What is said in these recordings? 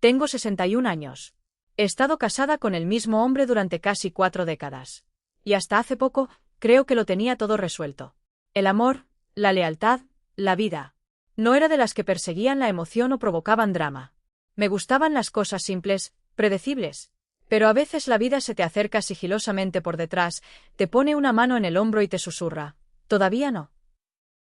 Tengo 61 años. He estado casada con el mismo hombre durante casi 4 décadas. Y hasta hace poco, creo que lo tenía todo resuelto. El amor, la lealtad, la vida. No era de las que perseguían la emoción o provocaban drama. Me gustaban las cosas simples, predecibles. Pero a veces la vida se te acerca sigilosamente por detrás, te pone una mano en el hombro y te susurra: «Todavía no».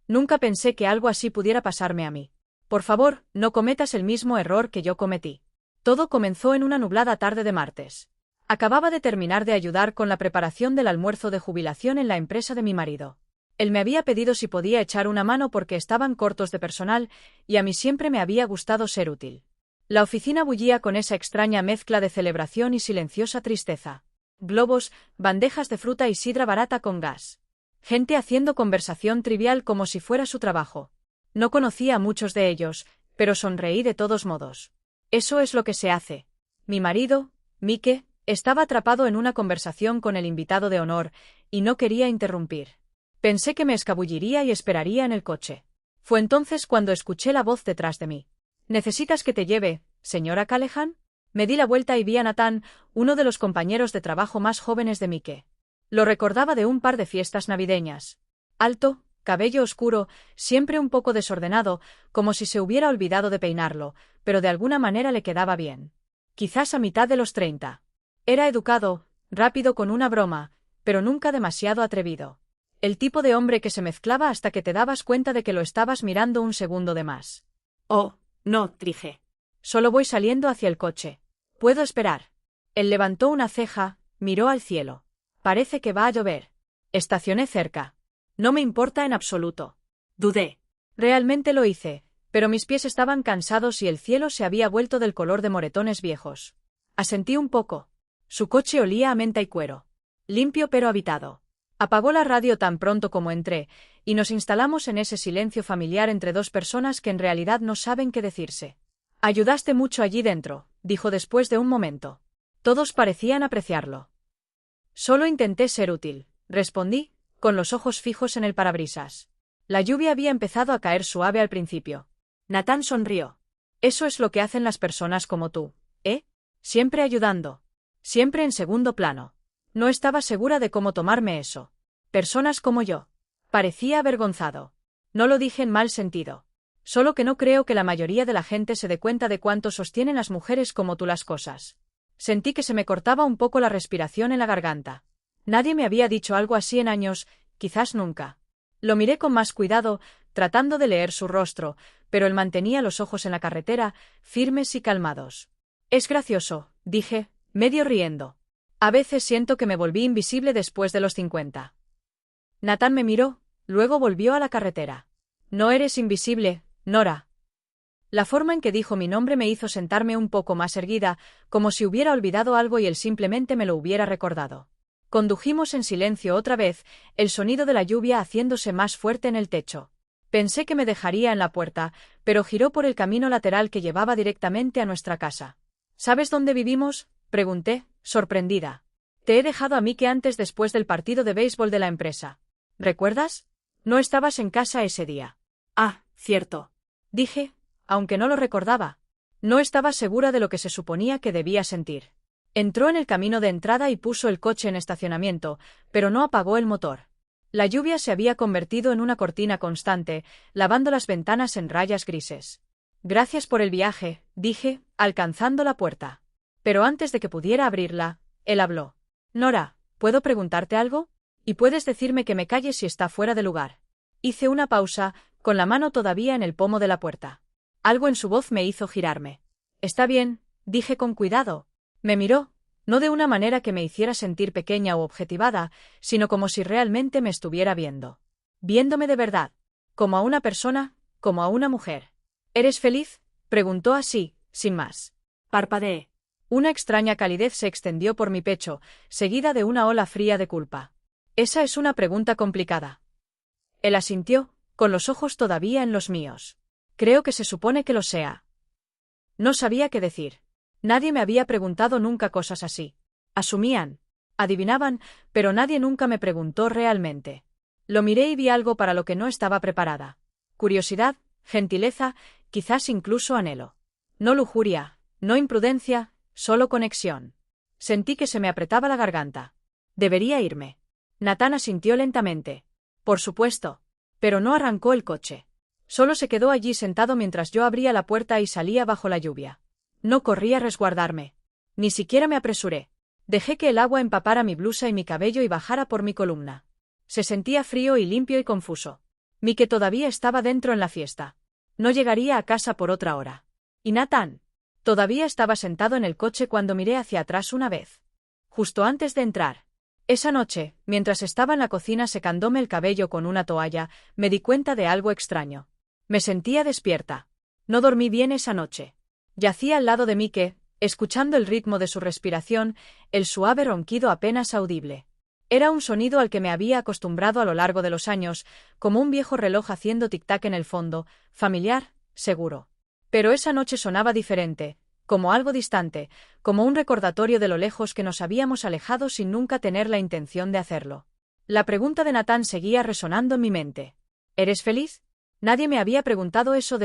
Nunca pensé que algo así pudiera pasarme a mí. Por favor, no cometas el mismo error que yo cometí. Todo comenzó en una nublada tarde de martes. Acababa de terminar de ayudar con la preparación del almuerzo de jubilación en la empresa de mi marido. Él me había pedido si podía echar una mano porque estaban cortos de personal, y a mí siempre me había gustado ser útil. La oficina bullía con esa extraña mezcla de celebración y silenciosa tristeza. Globos, bandejas de fruta y sidra barata con gas. Gente haciendo conversación trivial como si fuera su trabajo. No conocía a muchos de ellos, pero sonreí de todos modos. Eso es lo que se hace. Mi marido, Mike, estaba atrapado en una conversación con el invitado de honor, y no quería interrumpir. Pensé que me escabulliría y esperaría en el coche. Fue entonces cuando escuché la voz detrás de mí. «¿Necesitas que te lleve, señora Callahan?» Me di la vuelta y vi a Nathan, uno de los compañeros de trabajo más jóvenes de Mike. Lo recordaba de un par de fiestas navideñas. Alto, cabello oscuro, siempre un poco desordenado, como si se hubiera olvidado de peinarlo, pero de alguna manera le quedaba bien. Quizás a mitad de los 30. Era educado, rápido con una broma, pero nunca demasiado atrevido. El tipo de hombre que se mezclaba hasta que te dabas cuenta de que lo estabas mirando un segundo de más. «Oh, no», dije. «Solo voy saliendo hacia el coche. ¿Puedo esperar?» Él levantó una ceja, miró al cielo. «Parece que va a llover». Estacioné cerca. No me importa en absoluto. Dudé. Realmente lo hice, pero mis pies estaban cansados y el cielo se había vuelto del color de moretones viejos. Asentí un poco. Su coche olía a menta y cuero. Limpio pero habitado. Apagó la radio tan pronto como entré, y nos instalamos en ese silencio familiar entre dos personas que en realidad no saben qué decirse. «Ayudaste mucho allí dentro», dijo después de un momento. Todos parecían apreciarlo. «Solo intenté ser útil», respondí, con los ojos fijos en el parabrisas. La lluvia había empezado a caer suave al principio. Nathan sonrió. «Eso es lo que hacen las personas como tú, ¿eh? Siempre ayudando. Siempre en segundo plano». No estaba segura de cómo tomarme eso. Personas como yo. Parecía avergonzado. No lo dije en mal sentido. Solo que no creo que la mayoría de la gente se dé cuenta de cuánto sostienen las mujeres como tú las cosas. Sentí que se me cortaba un poco la respiración en la garganta. Nadie me había dicho algo así en años, quizás nunca. Lo miré con más cuidado, tratando de leer su rostro, pero él mantenía los ojos en la carretera, firmes y calmados. «Es gracioso», dije, medio riendo. «A veces siento que me volví invisible después de los 50. Nathan me miró, luego volvió a la carretera. «No eres invisible, Nora». La forma en que dijo mi nombre me hizo sentarme un poco más erguida, como si hubiera olvidado algo y él simplemente me lo hubiera recordado. Condujimos en silencio otra vez, el sonido de la lluvia haciéndose más fuerte en el techo. Pensé que me dejaría en la puerta, pero giró por el camino lateral que llevaba directamente a nuestra casa. «¿Sabes dónde vivimos?», pregunté, sorprendida. «Te he dejado a Mike antes después del partido de béisbol de la empresa. ¿Recuerdas? No estabas en casa ese día». «Ah, cierto», dije, aunque no lo recordaba. No estaba segura de lo que se suponía que debía sentir. Entró en el camino de entrada y puso el coche en estacionamiento, pero no apagó el motor. La lluvia se había convertido en una cortina constante, lavando las ventanas en rayas grises. «Gracias por el viaje», dije, alcanzando la puerta. Pero antes de que pudiera abrirla, él habló. «Nora, ¿puedo preguntarte algo? Y puedes decirme que me calle si está fuera de lugar». Hice una pausa, con la mano todavía en el pomo de la puerta. Algo en su voz me hizo girarme. «Está bien», dije con cuidado. Me miró, no de una manera que me hiciera sentir pequeña o objetivada, sino como si realmente me estuviera viendo. Viéndome de verdad. Como a una persona, como a una mujer. «¿Eres feliz?», preguntó así, sin más. Parpadeé. Una extraña calidez se extendió por mi pecho, seguida de una ola fría de culpa. «Esa es una pregunta complicada». Él asintió, con los ojos todavía en los míos. «Creo que se supone que lo sea». No sabía qué decir. Nadie me había preguntado nunca cosas así. Asumían, adivinaban, pero nadie nunca me preguntó realmente. Lo miré y vi algo para lo que no estaba preparada. Curiosidad, gentileza, quizás incluso anhelo. No lujuria, No imprudencia, solo conexión. Sentí que se me apretaba la garganta. Debería irme. Natán asintió lentamente. Por supuesto. Pero no arrancó el coche. Solo se quedó allí sentado mientras yo abría la puerta y salía bajo la lluvia. No corrí a resguardarme. Ni siquiera me apresuré. Dejé que el agua empapara mi blusa y mi cabello y bajara por mi columna. Se sentía frío y limpio y confuso. Mike todavía estaba dentro en la fiesta. No llegaría a casa por otra hora. ¿Y Natán? Todavía estaba sentado en el coche cuando miré hacia atrás una vez. Justo antes de entrar. Esa noche, mientras estaba en la cocina secándome el cabello con una toalla, me di cuenta de algo extraño. Me sentía despierta. No dormí bien esa noche. Yacía al lado de Mike, escuchando el ritmo de su respiración, el suave ronquido apenas audible. Era un sonido al que me había acostumbrado a lo largo de los años, como un viejo reloj haciendo tic-tac en el fondo, familiar, seguro. Pero esa noche sonaba diferente, como algo distante, como un recordatorio de lo lejos que nos habíamos alejado sin nunca tener la intención de hacerlo. La pregunta de Natán seguía resonando en mi mente. ¿Eres feliz? Nadie me había preguntado eso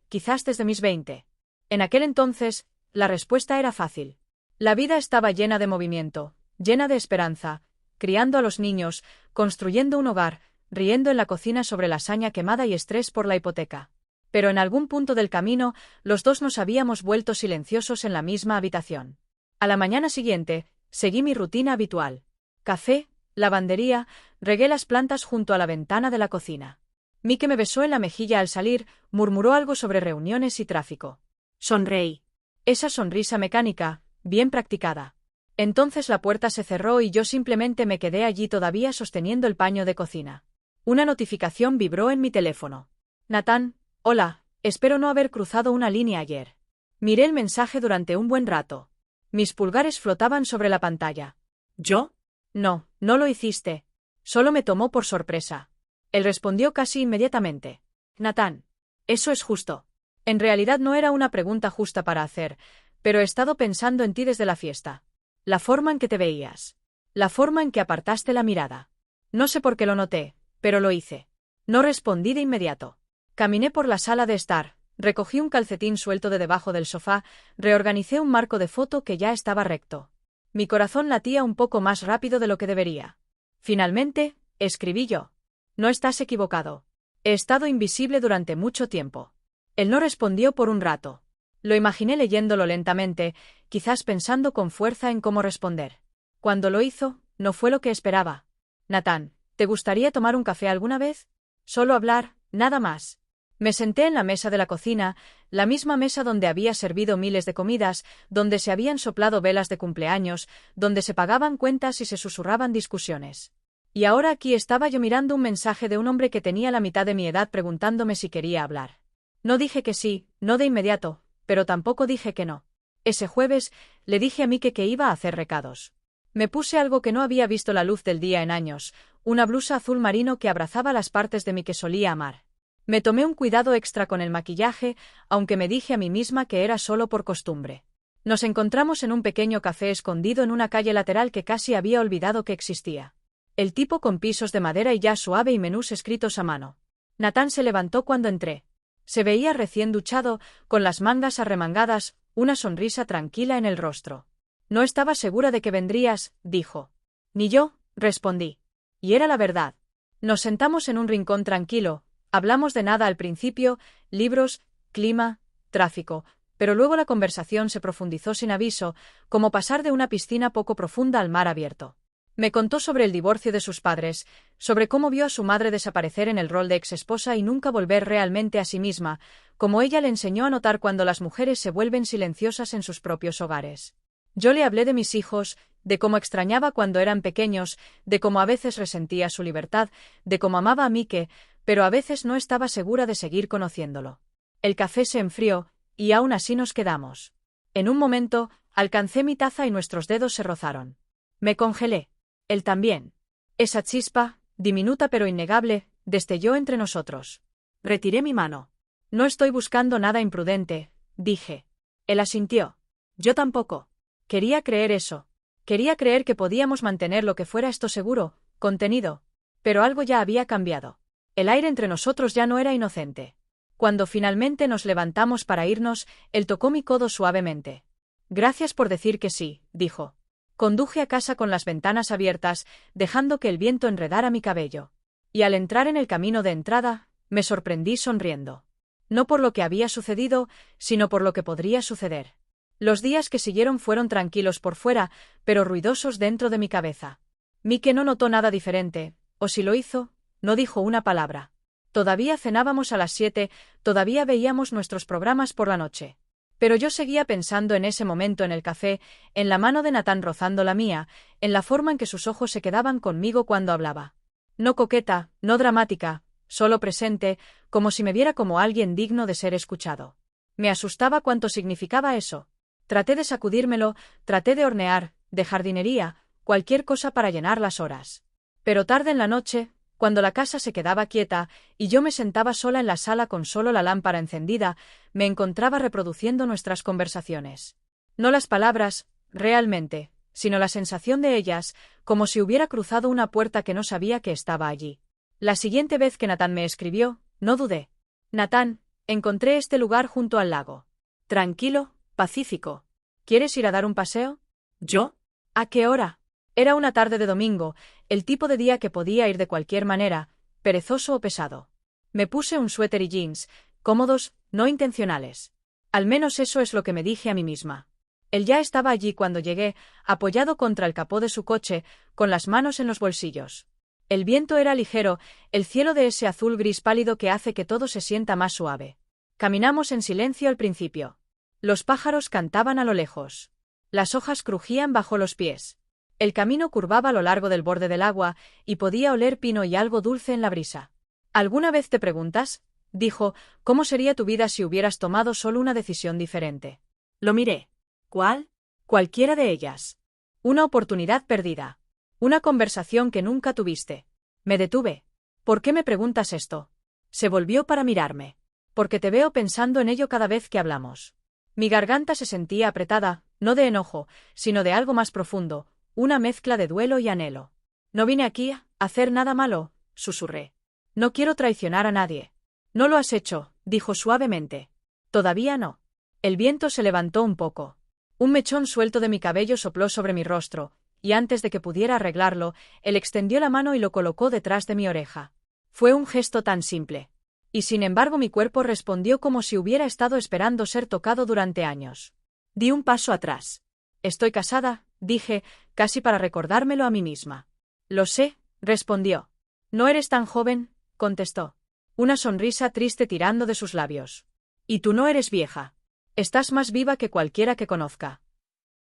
quizás desde mis 20. En aquel entonces, la respuesta era fácil. La vida estaba llena de movimiento, llena de esperanza, criando a los niños, construyendo un hogar, riendo en la cocina sobre lasaña quemada y estrés por la hipoteca. Pero en algún punto del camino, los dos nos habíamos vuelto silenciosos en la misma habitación. A la mañana siguiente, seguí mi rutina habitual. Café, lavandería, regué las plantas junto a la ventana de la cocina. Mike me besó en la mejilla al salir, murmuró algo sobre reuniones y tráfico. Sonreí. Esa sonrisa mecánica, bien practicada. Entonces la puerta se cerró y yo simplemente me quedé allí todavía sosteniendo el paño de cocina. Una notificación vibró en mi teléfono. Natán, hola, espero no haber cruzado una línea ayer. Miré el mensaje durante un buen rato. Mis pulgares flotaban sobre la pantalla. ¿Yo? No, no lo hiciste. Solo me tomó por sorpresa. Él respondió casi inmediatamente. Natán. Eso es justo. En realidad no era una pregunta justa para hacer, pero he estado pensando en ti desde la fiesta. La forma en que te veías. La forma en que apartaste la mirada. No sé por qué lo noté, pero lo hice. No respondí de inmediato. Caminé por la sala de estar, recogí un calcetín suelto de debajo del sofá, reorganicé un marco de foto que ya estaba recto. Mi corazón latía un poco más rápido de lo que debería. Finalmente, escribí yo. No estás equivocado. He estado invisible durante mucho tiempo. Él no respondió por un rato. Lo imaginé leyéndolo lentamente, quizás pensando con fuerza en cómo responder. Cuando lo hizo, no fue lo que esperaba. Natán, ¿te gustaría tomar un café alguna vez? Solo hablar, nada más. Me senté en la mesa de la cocina, la misma mesa donde había servido miles de comidas, donde se habían soplado velas de cumpleaños, donde se pagaban cuentas y se susurraban discusiones. Y ahora aquí estaba yo mirando un mensaje de un hombre que tenía la mitad de mi edad preguntándome si quería hablar. No dije que sí, no de inmediato, pero tampoco dije que no. Ese jueves, le dije a Mike que iba a hacer recados. Me puse algo que no había visto la luz del día en años, una blusa azul marino que abrazaba las partes de mí que solía amar. Me tomé un cuidado extra con el maquillaje, aunque me dije a mí misma que era solo por costumbre. Nos encontramos en un pequeño café escondido en una calle lateral que casi había olvidado que existía. El tipo con pisos de madera y ya suave y menús escritos a mano. Natán se levantó cuando entré. Se veía recién duchado, con las mangas arremangadas, una sonrisa tranquila en el rostro. No estaba segura de que vendrías, dijo. Ni yo, respondí. Y era la verdad. Nos sentamos en un rincón tranquilo, hablamos de nada al principio, libros, clima, tráfico, pero luego la conversación se profundizó sin aviso, como pasar de una piscina poco profunda al mar abierto. Me contó sobre el divorcio de sus padres, sobre cómo vio a su madre desaparecer en el rol de exesposa y nunca volver realmente a sí misma, como ella le enseñó a notar cuando las mujeres se vuelven silenciosas en sus propios hogares. Yo le hablé de mis hijos, de cómo extrañaba cuando eran pequeños, de cómo a veces resentía su libertad, de cómo amaba a Mike, pero a veces no estaba segura de seguir conociéndolo. El café se enfrió, y aún así nos quedamos. En un momento, alcancé mi taza y nuestros dedos se rozaron. Me congelé. Él también. Esa chispa, diminuta pero innegable, destelló entre nosotros. Retiré mi mano. No estoy buscando nada imprudente, dije. Él asintió. Yo tampoco. Quería creer eso. Quería creer que podíamos mantener lo que fuera esto seguro, contenido. Pero algo ya había cambiado. El aire entre nosotros ya no era inocente. Cuando finalmente nos levantamos para irnos, él tocó mi codo suavemente. Gracias por decir que sí, dijo. Conduje a casa con las ventanas abiertas, dejando que el viento enredara mi cabello. Y al entrar en el camino de entrada, me sorprendí sonriendo. No por lo que había sucedido, sino por lo que podría suceder. Los días que siguieron fueron tranquilos por fuera, pero ruidosos dentro de mi cabeza. Mike no notó nada diferente, o si lo hizo, no dijo una palabra. Todavía cenábamos a las 7, todavía veíamos nuestros programas por la noche. Pero yo seguía pensando en ese momento en el café, en la mano de Nathan rozando la mía, en la forma en que sus ojos se quedaban conmigo cuando hablaba. No coqueta, no dramática, solo presente, como si me viera como alguien digno de ser escuchado. Me asustaba cuánto significaba eso. Traté de sacudírmelo, traté de hornear, de jardinería, cualquier cosa para llenar las horas. Pero tarde en la noche, cuando la casa se quedaba quieta y yo me sentaba sola en la sala con solo la lámpara encendida, me encontraba reproduciendo nuestras conversaciones. No las palabras, realmente, sino la sensación de ellas, como si hubiera cruzado una puerta que no sabía que estaba allí. La siguiente vez que Nathan me escribió, no dudé. Nathan, encontré este lugar junto al lago. Tranquilo, pacífico. ¿Quieres ir a dar un paseo? ¿Yo? ¿A qué hora? Era una tarde de domingo, el tipo de día que podía ir de cualquier manera, perezoso o pesado. Me puse un suéter y jeans, cómodos, no intencionales. Al menos eso es lo que me dije a mí misma. Él ya estaba allí cuando llegué, apoyado contra el capó de su coche, con las manos en los bolsillos. El viento era ligero, el cielo de ese azul gris pálido que hace que todo se sienta más suave. Caminamos en silencio al principio. Los pájaros cantaban a lo lejos. Las hojas crujían bajo los pies. El camino curvaba a lo largo del borde del agua, y podía oler pino y algo dulce en la brisa. ¿Alguna vez te preguntas, dijo, cómo sería tu vida si hubieras tomado solo una decisión diferente? Lo miré. ¿Cuál? Cualquiera de ellas. Una oportunidad perdida. Una conversación que nunca tuviste. Me detuve. ¿Por qué me preguntas esto? Se volvió para mirarme. Porque te veo pensando en ello cada vez que hablamos. Mi garganta se sentía apretada, no de enojo, sino de algo más profundo, una mezcla de duelo y anhelo. No vine aquí a hacer nada malo, susurré. No quiero traicionar a nadie. No lo has hecho, dijo suavemente. Todavía no. El viento se levantó un poco. Un mechón suelto de mi cabello sopló sobre mi rostro, y antes de que pudiera arreglarlo, él extendió la mano y lo colocó detrás de mi oreja. Fue un gesto tan simple. Y sin embargo mi cuerpo respondió como si hubiera estado esperando ser tocado durante años. Di un paso atrás. Estoy casada, dije, casi para recordármelo a mí misma. Lo sé, respondió. No eres tan joven, contestó. Una sonrisa triste tirando de sus labios. Y tú no eres vieja. Estás más viva que cualquiera que conozca.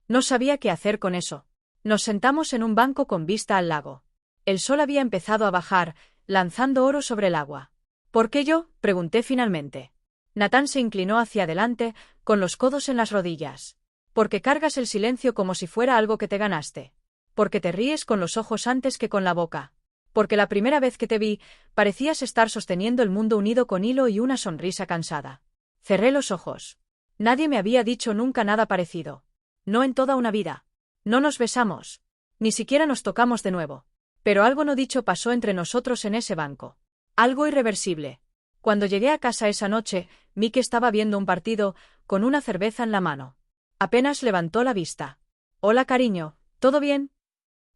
No sabía qué hacer con eso. Nos sentamos en un banco con vista al lago. El sol había empezado a bajar, lanzando oro sobre el agua. ¿Por qué yo?, pregunté finalmente. Nathan se inclinó hacia adelante, con los codos en las rodillas. Porque cargas el silencio como si fuera algo que te ganaste. Porque te ríes con los ojos antes que con la boca. Porque la primera vez que te vi, parecías estar sosteniendo el mundo unido con hilo y una sonrisa cansada. Cerré los ojos. Nadie me había dicho nunca nada parecido. No en toda una vida. No nos besamos. Ni siquiera nos tocamos de nuevo. Pero algo no dicho pasó entre nosotros en ese banco. Algo irreversible. Cuando llegué a casa esa noche, Mike estaba viendo un partido, con una cerveza en la mano. Apenas levantó la vista. Hola, cariño, ¿todo bien?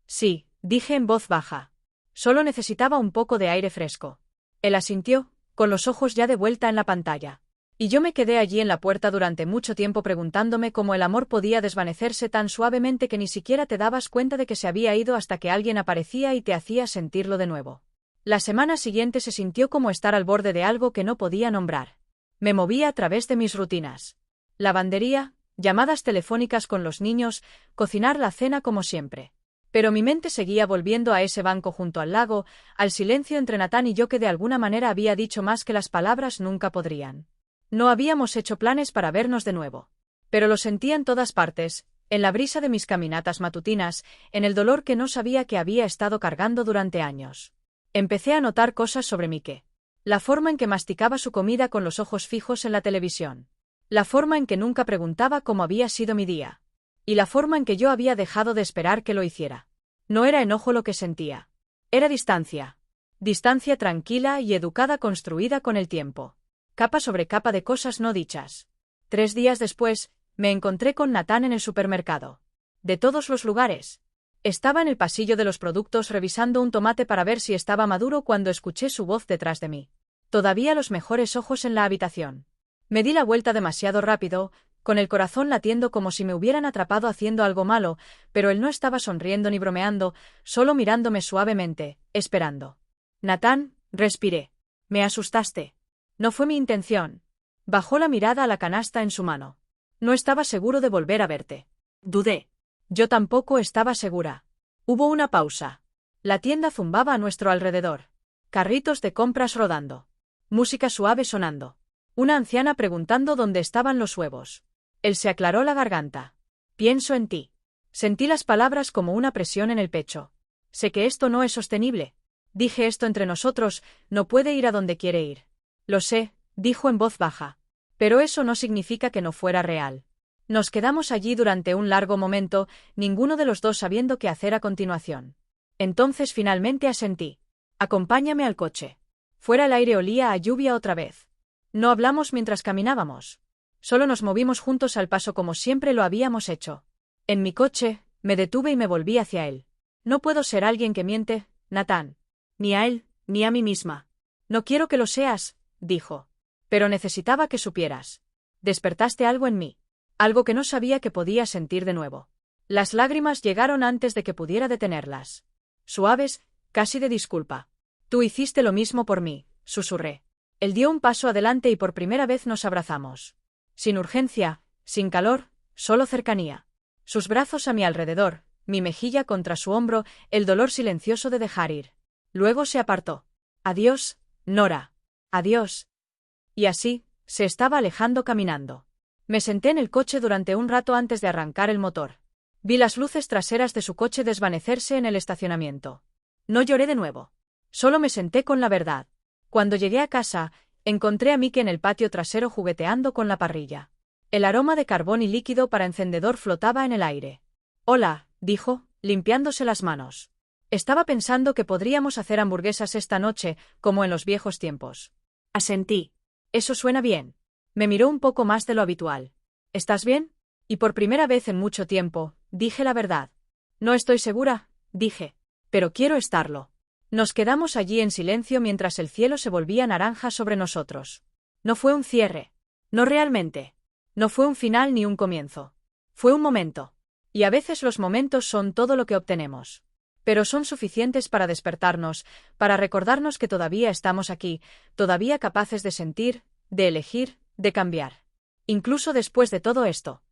Sí, dije en voz baja. Solo necesitaba un poco de aire fresco. Él asintió, con los ojos ya de vuelta en la pantalla. Y yo me quedé allí en la puerta durante mucho tiempo preguntándome cómo el amor podía desvanecerse tan suavemente que ni siquiera te dabas cuenta de que se había ido hasta que alguien aparecía y te hacía sentirlo de nuevo. La semana siguiente se sintió como estar al borde de algo que no podía nombrar. Me movía a través de mis rutinas. Lavandería, llamadas telefónicas con los niños, cocinar la cena como siempre. Pero mi mente seguía volviendo a ese banco junto al lago, al silencio entre Nathan y yo que de alguna manera había dicho más que las palabras nunca podrían. No habíamos hecho planes para vernos de nuevo. Pero lo sentía en todas partes, en la brisa de mis caminatas matutinas, en el dolor que no sabía que había estado cargando durante años. Empecé a notar cosas sobre Mike. La forma en que masticaba su comida con los ojos fijos en la televisión. La forma en que nunca preguntaba cómo había sido mi día. Y la forma en que yo había dejado de esperar que lo hiciera. No era enojo lo que sentía. Era distancia. Distancia tranquila y educada construida con el tiempo. Capa sobre capa de cosas no dichas. 3 días después, Me encontré con Natán en el supermercado. De todos los lugares. Estaba en el pasillo de los productos revisando un tomate para ver si estaba maduro cuando escuché su voz detrás de mí. Todavía los mejores ojos en la habitación. Me di la vuelta demasiado rápido, con el corazón latiendo como si me hubieran atrapado haciendo algo malo, pero él no estaba sonriendo ni bromeando, solo mirándome suavemente, esperando. Natán, respiré. Me asustaste. No fue mi intención. Bajó la mirada a la canasta en su mano. No estaba seguro de volver a verte. Dudé. Yo tampoco estaba segura. Hubo una pausa. La tienda zumbaba a nuestro alrededor. Carritos de compras rodando. Música suave sonando. Una anciana preguntando dónde estaban los huevos. Él se aclaró la garganta. Pienso en ti. Sentí las palabras como una presión en el pecho. Sé que esto no es sostenible. Dije esto entre nosotros, no puede ir a donde quiere ir. Lo sé, dijo en voz baja. Pero eso no significa que no fuera real. Nos quedamos allí durante un largo momento, ninguno de los dos sabiendo qué hacer a continuación. Entonces finalmente asentí. Acompáñame al coche. Fuera el aire olía a lluvia otra vez. No hablamos mientras caminábamos. Solo nos movimos juntos al paso como siempre lo habíamos hecho. En mi coche, me detuve y me volví hacia él. No puedo ser alguien que miente, Natán. Ni a él, ni a mí misma. No quiero que lo seas, dijo. Pero necesitaba que supieras. Despertaste algo en mí. Algo que no sabía que podía sentir de nuevo. Las lágrimas llegaron antes de que pudiera detenerlas. Suaves, casi de disculpa. Tú hiciste lo mismo por mí, susurré. Él dio un paso adelante y por primera vez nos abrazamos. Sin urgencia, sin calor, solo cercanía. Sus brazos a mi alrededor, mi mejilla contra su hombro, el dolor silencioso de dejar ir. Luego se apartó. Adiós, Nora. Adiós. Y así, se estaba alejando caminando. Me senté en el coche durante un rato antes de arrancar el motor. Vi las luces traseras de su coche desvanecerse en el estacionamiento. No lloré de nuevo. Solo me senté con la verdad. Cuando llegué a casa, encontré a Mike en el patio trasero jugueteando con la parrilla. El aroma de carbón y líquido para encendedor flotaba en el aire. Hola, dijo, limpiándose las manos. Estaba pensando que podríamos hacer hamburguesas esta noche, como en los viejos tiempos. Asentí. Eso suena bien. Me miró un poco más de lo habitual. ¿Estás bien? Y por primera vez en mucho tiempo, dije la verdad. No estoy segura, dije. Pero quiero estarlo. Nos quedamos allí en silencio mientras el cielo se volvía naranja sobre nosotros. No fue un cierre. No realmente. No fue un final ni un comienzo. Fue un momento. Y a veces los momentos son todo lo que obtenemos. Pero son suficientes para despertarnos, para recordarnos que todavía estamos aquí, todavía capaces de sentir, de elegir, de cambiar. Incluso después de todo esto.